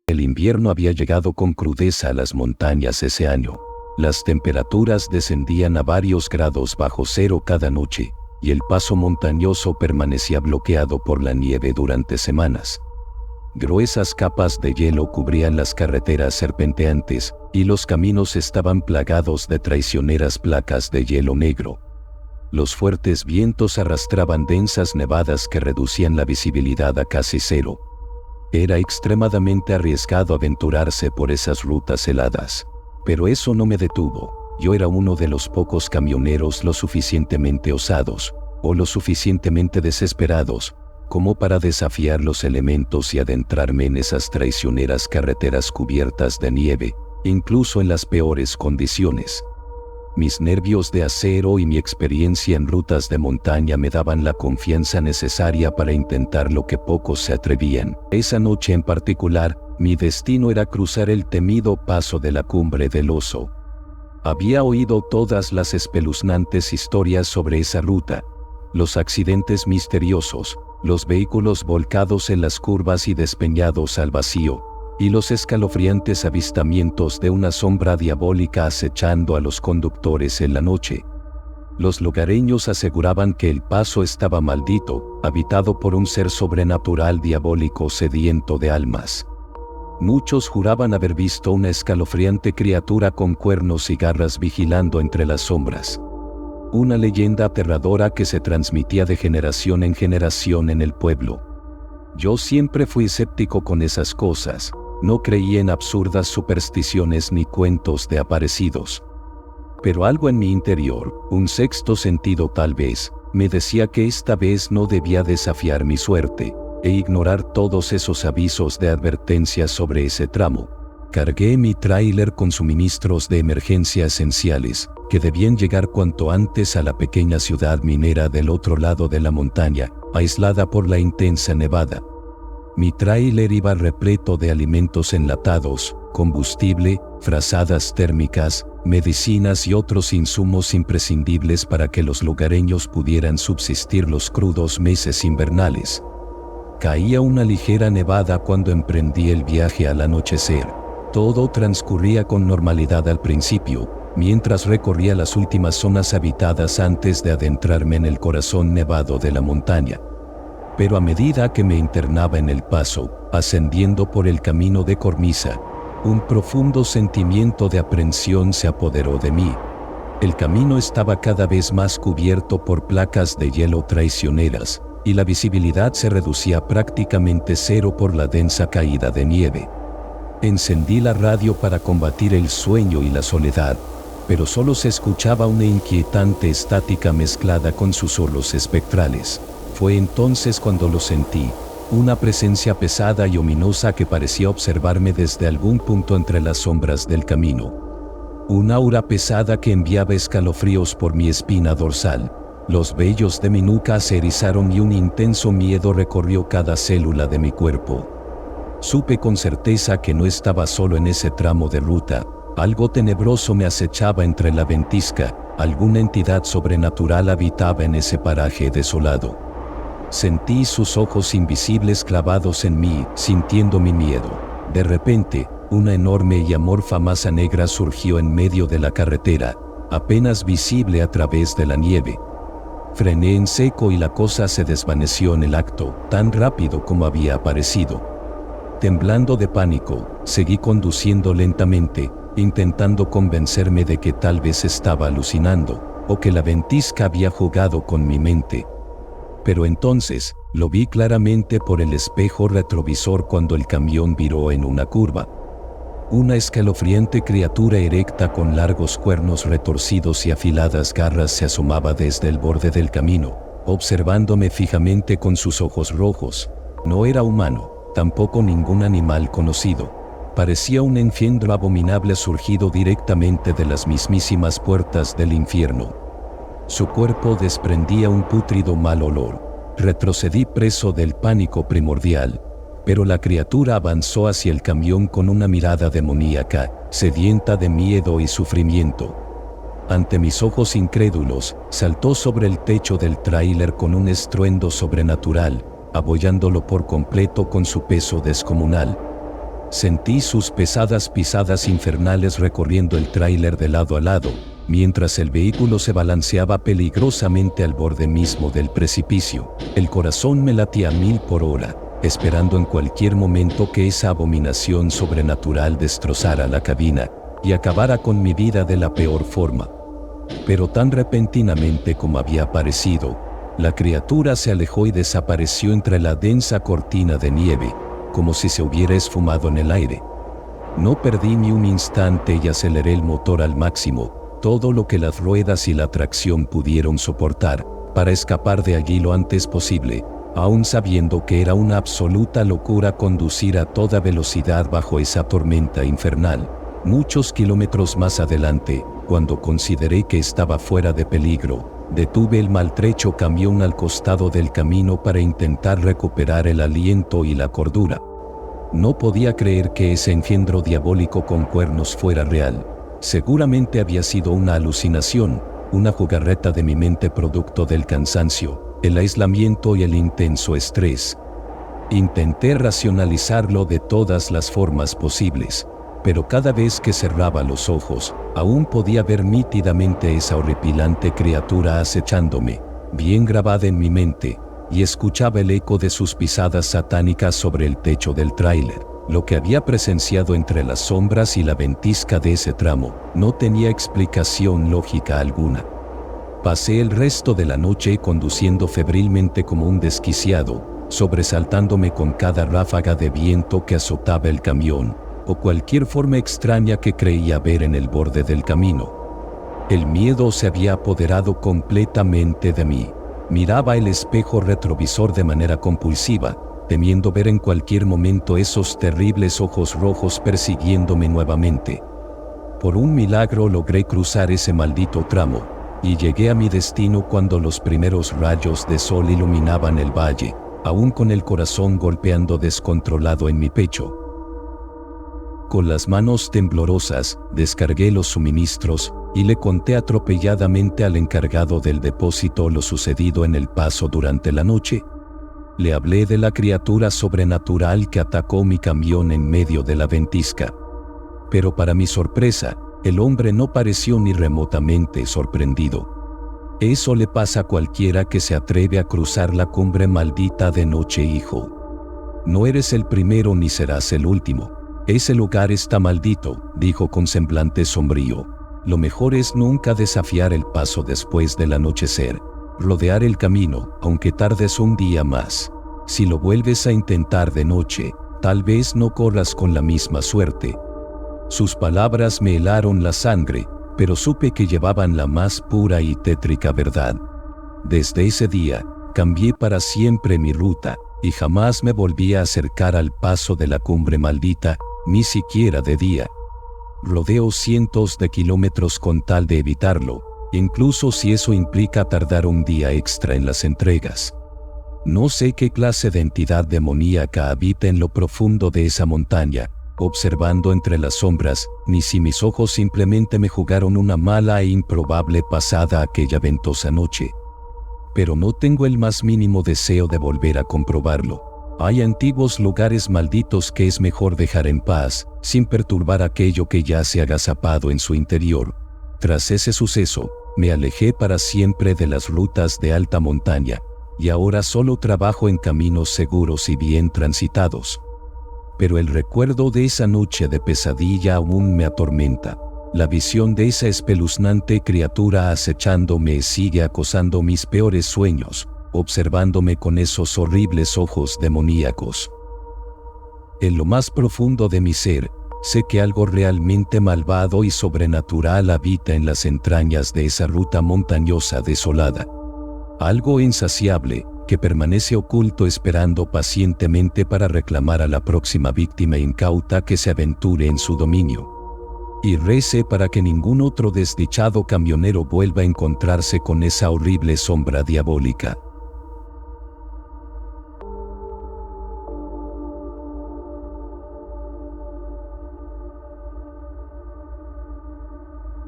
El invierno había llegado con crudeza a las montañas ese año. Las temperaturas descendían a varios grados bajo cero cada noche, y el paso montañoso permanecía bloqueado por la nieve durante semanas. Gruesas capas de hielo cubrían las carreteras serpenteantes, y los caminos estaban plagados de traicioneras placas de hielo negro. Los fuertes vientos arrastraban densas nevadas que reducían la visibilidad a casi cero. Era extremadamente arriesgado aventurarse por esas rutas heladas. Pero eso no me detuvo. Yo era uno de los pocos camioneros lo suficientemente osados, o lo suficientemente desesperados, como para desafiar los elementos y adentrarme en esas traicioneras carreteras cubiertas de nieve, incluso en las peores condiciones. Mis nervios de acero y mi experiencia en rutas de montaña me daban la confianza necesaria para intentar lo que pocos se atrevían. Esa noche en particular, mi destino era cruzar el temido paso de la Cumbre del Oso. Había oído todas las espeluznantes historias sobre esa ruta, los accidentes misteriosos, los vehículos volcados en las curvas y despeñados al vacío, y los escalofriantes avistamientos de una sombra diabólica acechando a los conductores en la noche. Los lugareños aseguraban que el paso estaba maldito, habitado por un ser sobrenatural diabólico sediento de almas. Muchos juraban haber visto una escalofriante criatura con cuernos y garras vigilando entre las sombras. Una leyenda aterradora que se transmitía de generación en generación en el pueblo. Yo siempre fui escéptico con esas cosas. No creía en absurdas supersticiones ni cuentos de aparecidos. Pero algo en mi interior, un sexto sentido tal vez, me decía que esta vez no debía desafiar mi suerte, e ignorar todos esos avisos de advertencia sobre ese tramo. Cargué mi tráiler con suministros de emergencia esenciales, que debían llegar cuanto antes a la pequeña ciudad minera del otro lado de la montaña, aislada por la intensa nevada. Mi tráiler iba repleto de alimentos enlatados, combustible, frazadas térmicas, medicinas y otros insumos imprescindibles para que los lugareños pudieran subsistir los crudos meses invernales. Caía una ligera nevada cuando emprendí el viaje al anochecer. Todo transcurría con normalidad al principio, mientras recorría las últimas zonas habitadas antes de adentrarme en el corazón nevado de la montaña. Pero a medida que me internaba en el paso, ascendiendo por el camino de cornisa, un profundo sentimiento de aprensión se apoderó de mí. El camino estaba cada vez más cubierto por placas de hielo traicioneras, y la visibilidad se reducía a prácticamente cero por la densa caída de nieve. Encendí la radio para combatir el sueño y la soledad, pero solo se escuchaba una inquietante estática mezclada con susurros espectrales. Fue entonces cuando lo sentí, una presencia pesada y ominosa que parecía observarme desde algún punto entre las sombras del camino. Un aura pesada que enviaba escalofríos por mi espina dorsal. Los vellos de mi nuca se erizaron y un intenso miedo recorrió cada célula de mi cuerpo. Supe con certeza que no estaba solo en ese tramo de ruta. Algo tenebroso me acechaba entre la ventisca, alguna entidad sobrenatural habitaba en ese paraje desolado. Sentí sus ojos invisibles clavados en mí, sintiendo mi miedo. De repente, una enorme y amorfa masa negra surgió en medio de la carretera, apenas visible a través de la nieve. Frené en seco y la cosa se desvaneció en el acto, tan rápido como había aparecido. Temblando de pánico, seguí conduciendo lentamente, intentando convencerme de que tal vez estaba alucinando, o que la ventisca había jugado con mi mente. Pero entonces, lo vi claramente por el espejo retrovisor cuando el camión viró en una curva. Una escalofriante criatura erecta con largos cuernos retorcidos y afiladas garras se asomaba desde el borde del camino, observándome fijamente con sus ojos rojos. No era humano, tampoco ningún animal conocido. Parecía un engendro abominable surgido directamente de las mismísimas puertas del infierno. Su cuerpo desprendía un pútrido mal olor. Retrocedí preso del pánico primordial, pero la criatura avanzó hacia el camión con una mirada demoníaca, sedienta de miedo y sufrimiento. Ante mis ojos incrédulos, saltó sobre el techo del tráiler con un estruendo sobrenatural, abollándolo por completo con su peso descomunal. Sentí sus pesadas pisadas infernales recorriendo el tráiler de lado a lado, mientras el vehículo se balanceaba peligrosamente al borde mismo del precipicio. El corazón me latía a 1000 por hora, esperando en cualquier momento que esa abominación sobrenatural destrozara la cabina y acabara con mi vida de la peor forma. Pero tan repentinamente como había aparecido, la criatura se alejó y desapareció entre la densa cortina de nieve, como si se hubiera esfumado en el aire. No perdí ni un instante y aceleré el motor al máximo, todo lo que las ruedas y la tracción pudieron soportar, para escapar de allí lo antes posible, aún sabiendo que era una absoluta locura conducir a toda velocidad bajo esa tormenta infernal. Muchos kilómetros más adelante, cuando consideré que estaba fuera de peligro, detuve el maltrecho camión al costado del camino para intentar recuperar el aliento y la cordura. No podía creer que ese engendro diabólico con cuernos fuera real. Seguramente había sido una alucinación, una jugarreta de mi mente producto del cansancio, el aislamiento y el intenso estrés. Intenté racionalizarlo de todas las formas posibles, pero cada vez que cerraba los ojos, aún podía ver nítidamente esa horripilante criatura acechándome, bien grabada en mi mente, y escuchaba el eco de sus pisadas satánicas sobre el techo del tráiler. Lo que había presenciado entre las sombras y la ventisca de ese tramo no tenía explicación lógica alguna. Pasé el resto de la noche conduciendo febrilmente como un desquiciado, sobresaltándome con cada ráfaga de viento que azotaba el camión, o cualquier forma extraña que creía ver en el borde del camino. El miedo se había apoderado completamente de mí. Miraba el espejo retrovisor de manera compulsiva, temiendo ver en cualquier momento esos terribles ojos rojos persiguiéndome nuevamente. Por un milagro logré cruzar ese maldito tramo, y llegué a mi destino cuando los primeros rayos de sol iluminaban el valle, aún con el corazón golpeando descontrolado en mi pecho. Con las manos temblorosas, descargué los suministros, y le conté atropelladamente al encargado del depósito lo sucedido en El Paso durante la noche. Le hablé de la criatura sobrenatural que atacó mi camión en medio de la ventisca. Pero para mi sorpresa, el hombre no pareció ni remotamente sorprendido. Eso le pasa a cualquiera que se atreve a cruzar la cumbre maldita de noche, hijo. No eres el primero ni serás el último. Ese lugar está maldito, dijo con semblante sombrío. Lo mejor es nunca desafiar el paso después del anochecer. Rodear el camino, aunque tardes un día más. Si lo vuelves a intentar de noche, tal vez no corras con la misma suerte. Sus palabras me helaron la sangre, pero supe que llevaban la más pura y tétrica verdad. Desde ese día, cambié para siempre mi ruta, y jamás me volví a acercar al paso de la cumbre maldita, ni siquiera de día. Rodeo cientos de kilómetros con tal de evitarlo, incluso si eso implica tardar un día extra en las entregas. No sé qué clase de entidad demoníaca habita en lo profundo de esa montaña, observando entre las sombras, ni si mis ojos simplemente me jugaron una mala e improbable pasada aquella ventosa noche. Pero no tengo el más mínimo deseo de volver a comprobarlo. Hay antiguos lugares malditos que es mejor dejar en paz, sin perturbar aquello que ya se ha agazapado en su interior. Tras ese suceso, me alejé para siempre de las rutas de alta montaña, y ahora solo trabajo en caminos seguros y bien transitados. Pero el recuerdo de esa noche de pesadilla aún me atormenta. La visión de esa espeluznante criatura acechándome sigue acosando mis peores sueños, observándome con esos horribles ojos demoníacos. En lo más profundo de mi ser, sé que algo realmente malvado y sobrenatural habita en las entrañas de esa ruta montañosa desolada. Algo insaciable, que permanece oculto esperando pacientemente para reclamar a la próxima víctima incauta que se aventure en su dominio. Y rece para que ningún otro desdichado camionero vuelva a encontrarse con esa horrible sombra diabólica.